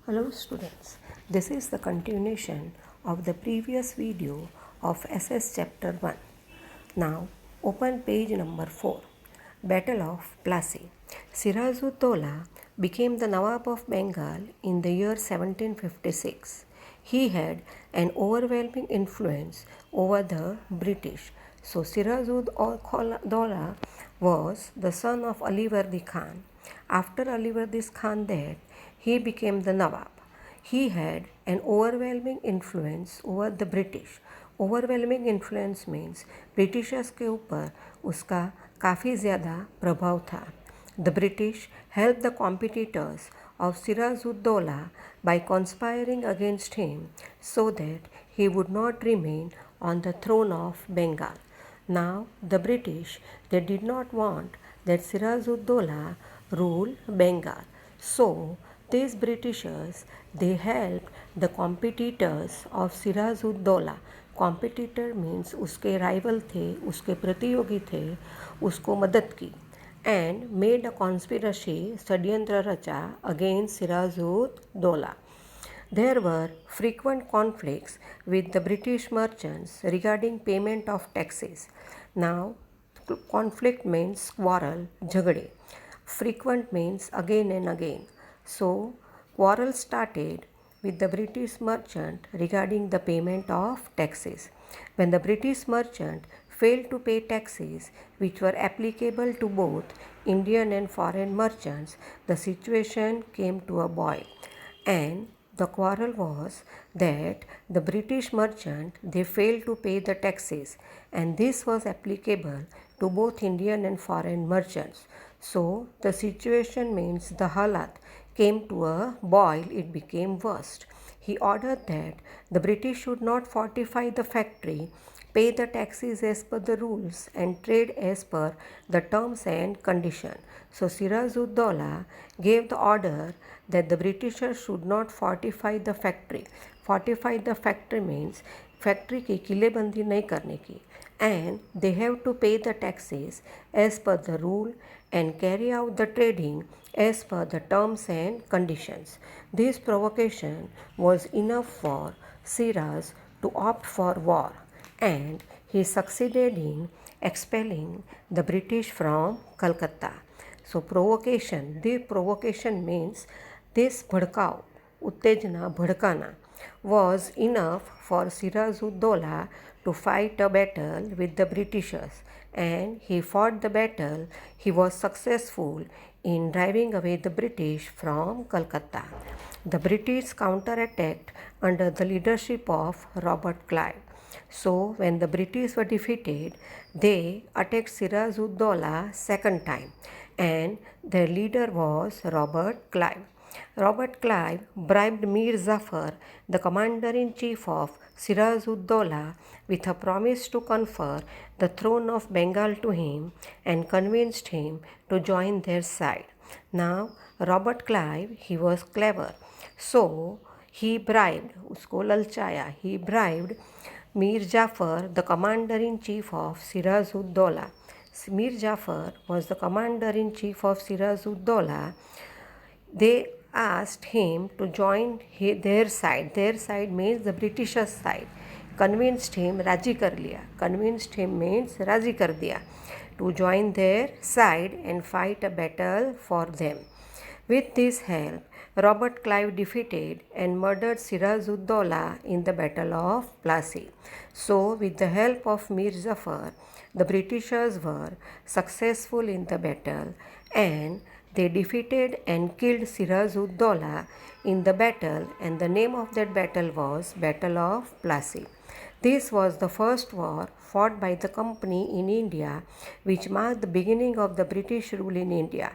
Hello students, this is the continuation of the previous video of SS chapter 1. Now open page number 4. Battle of Plassey. Siraj-ud-Dowla became the Nawab of Bengal in the year 1756. He had an overwhelming influence over the British. So Siraj-ud-Dowla was the son of Ali-Vardi Khan. After Ali-Vardi Khan died, he became the Nawab. He had an overwhelming influence over the British. Overwhelming influence means Britishers के ऊपर उसका काफ़ी ज़्यादा प्रभाव था. The British help the competitors of Siraj ud Daulah by conspiring against him so that he would not remain on the throne of Bengal. Now the British, they did not want that Siraj-ud-Dowla rule Bengal. So these Britishers, they helped the competitors of Siraj-ud-Dowla. Competitor means उसके rival थे, उसके प्रतियोगी थे, उसको मदद की. And made a conspiracy, षड्यंत्र रचा against सिराज-उद-दौला. There were frequent conflicts with the British merchants regarding payment of taxes. Now, conflict means quarrel, jhagde. Frequent means again and again. So, quarrel started with the British merchant regarding the payment of taxes. When the British merchant failed to pay taxes which were applicable to both Indian and foreign merchants, the situation came to a boil. And the quarrel was that the British merchant, they failed to pay the taxes, and this was applicable to both Indian and foreign merchants. So the situation means the halat came to a boil, it became worst. He ordered that the British should not fortify the factory, pay the taxes as per the rules, and trade as per the terms and conditions. So Siraj-ud-Dowla gave the order that the Britishers should not fortify the factory. Fortify the factory means factory की किलेबंदी नहीं करने की. And they have to pay the taxes as per the rule and carry out the trading as per the terms and conditions. This provocation was enough for Siraj to opt for war, and he succeeded in expelling the British from Calcutta. So provocation, the provocation means this भड़काव, उत्तेजना, भड़काना was enough for Siraj-ud-Dowla to fight a battle with the Britishers, and he fought the battle. He was successful in driving away the British from Calcutta. The British counterattacked under the leadership of Robert Clive. So when the British were defeated, they attacked Siraj-ud-Dowla second time, and their leader was Robert Clive. Robert Clive bribed Mir Jafar, the commander-in-chief of Siraj-ud-Dowla, with a promise to confer the throne of Bengal to him and convinced him to join their side. Now, Robert Clive, he was clever. So, he bribed, usko lalchaya, he bribed Mir Jafar, the commander-in-chief of Siraj-ud-Dowla. Mir Jafar was the commander-in-chief of Siraj-ud-Dowla. They asked him to join their side. Their side means the Britishers' side. Convinced him, राजी कर लिया. Convinced him means राजी कर दिया. To join their side and fight a battle for them. With this help, Robert Clive defeated and murdered Siraj-ud-Dowla in the Battle of Plassey. So, with the help of Mir Jafar, the Britishers were successful in the battle, and they defeated and killed Siraj-ud-Dowla in the battle, and the name of that battle was Battle of Plassey. This was the first war fought by the company in India, which marked the beginning of the British rule in India.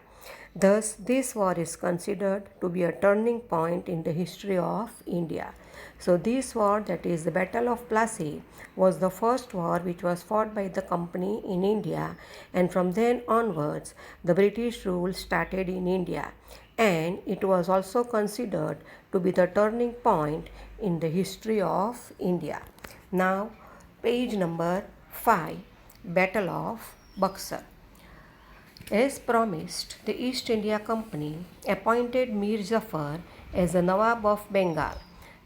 Thus, this war is considered to be a turning point in the history of India. So, this war, that is the Battle of Plassey, was the first war which was fought by the company in India, and from then onwards, the British rule started in India, and it was also considered to be the turning point in the history of India. Now, page number 5, Battle of Buxar. As promised, the East India Company appointed Mir Jafar as the Nawab of Bengal.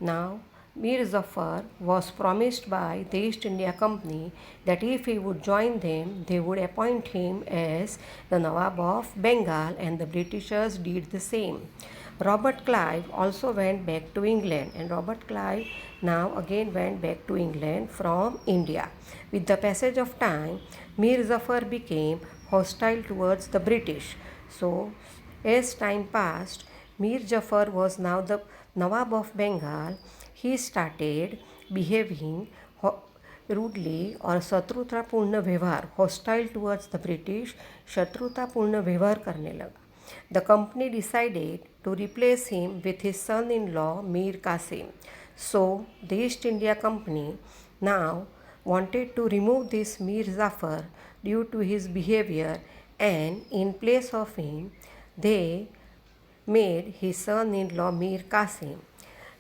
Now, Mir Zafar was promised by the East India Company that if he would join them, they would appoint him as the Nawab of Bengal, and the Britishers did the same. Robert Clive also went back to England, and Robert Clive now again went back to England from India. With the passage of time, Mir Zafar became hostile towards the British. So, as time passed, Mir Jafar was now the Nawab of Bengal. He started behaving rudely or शत्रुतापूर्ण व्यवहार hostile towards the British, शत्रुतापूर्ण व्यवहार करने लगा. The company decided to replace him with his son-in-law Mir Qasim. So the East India Company now wanted to remove this Mir Zafar due to his behavior, and in place of him they made his son-in-law Mir Qasim.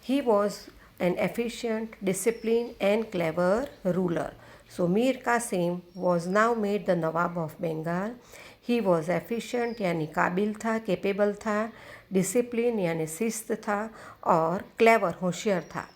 He was an efficient, disciplined and clever ruler. So Mir Qasim was now made the Nawab of Bengal. He was efficient यानी काबिल था, capable था, discipline यानी शिस्त था, और clever होशियार था.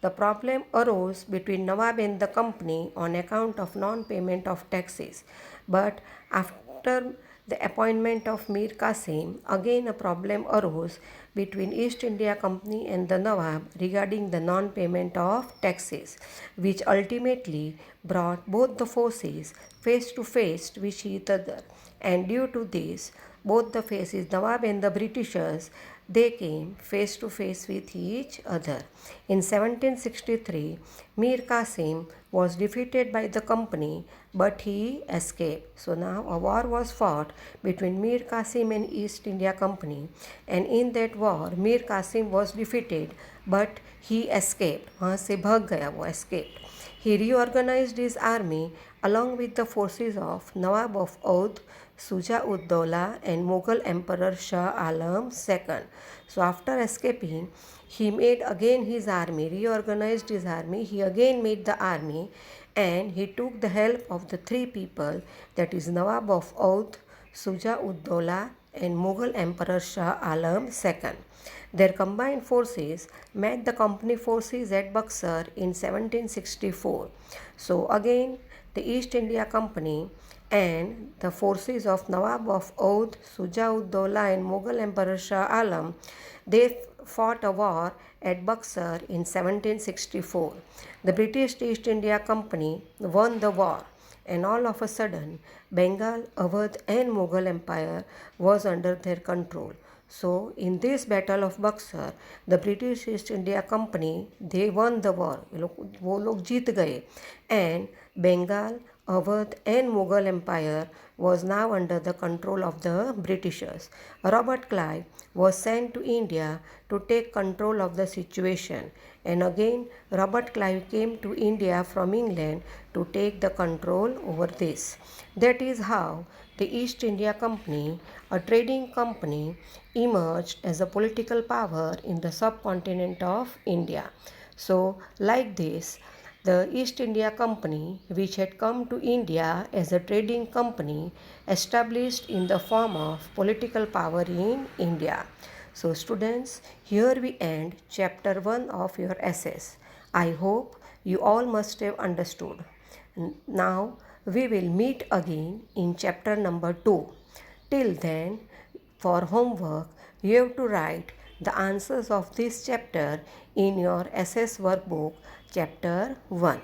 The problem arose between nawab and the company on account of non payment of taxes, but after the appointment of Mir Qasim, again a problem arose between East India Company and the Nawab regarding the non-payment of taxes, which ultimately brought both the forces face to face with each other. And due to this, both the faces, Nawab and the Britishers, they came face to face with each other. In 1763, Mir Qasim was defeated by the company, but he escaped. So now a war was fought between Mir Qasim and East India Company, and in that war Mir Qasim was defeated, but he escaped. वहाँ से भाग गया, वो escaped. He reorganized his army along with the forces of Nawab of Oudh, Shuja-ud-Dawla and Mughal Emperor Shah Alam II. So after escaping, he made again his army, reorganized his army, he again made the army, and he took the help of the three people, that is Nawab of Oudh, Shuja-ud-Dawla and Mughal Emperor Shah Alam II. Their combined forces met the company forces at Buxar in 1764. So again the East India Company and the forces of Nawab of Oudh, Shuja-ud-Dawla and Mughal Emperor Shah Alam, they fought a war at Buxar in 1764. The British East India Company won the war, and all of a sudden Bengal, Awadh and Mughal Empire was under their control. So in this battle of Buxar, the British East India Company, they won the war. वो लोग जीत गए, and Bengal, Awadh and Mughal Empire was now under the control of the Britishers. Robert Clive was sent to India to take control of the situation, and again Robert Clive came to India from England to take the control over this. That is how the East India Company, a trading company, emerged as a political power in the subcontinent of India. So like this, the East India Company, which had come to India as a trading company, established in the form of political power in India. So students, here we end chapter 1 of your essays. I hope you all must have understood. Now we will meet again in chapter number 2. Till then, for homework, you have to write the answers of this chapter in your essays workbook, chapter 1.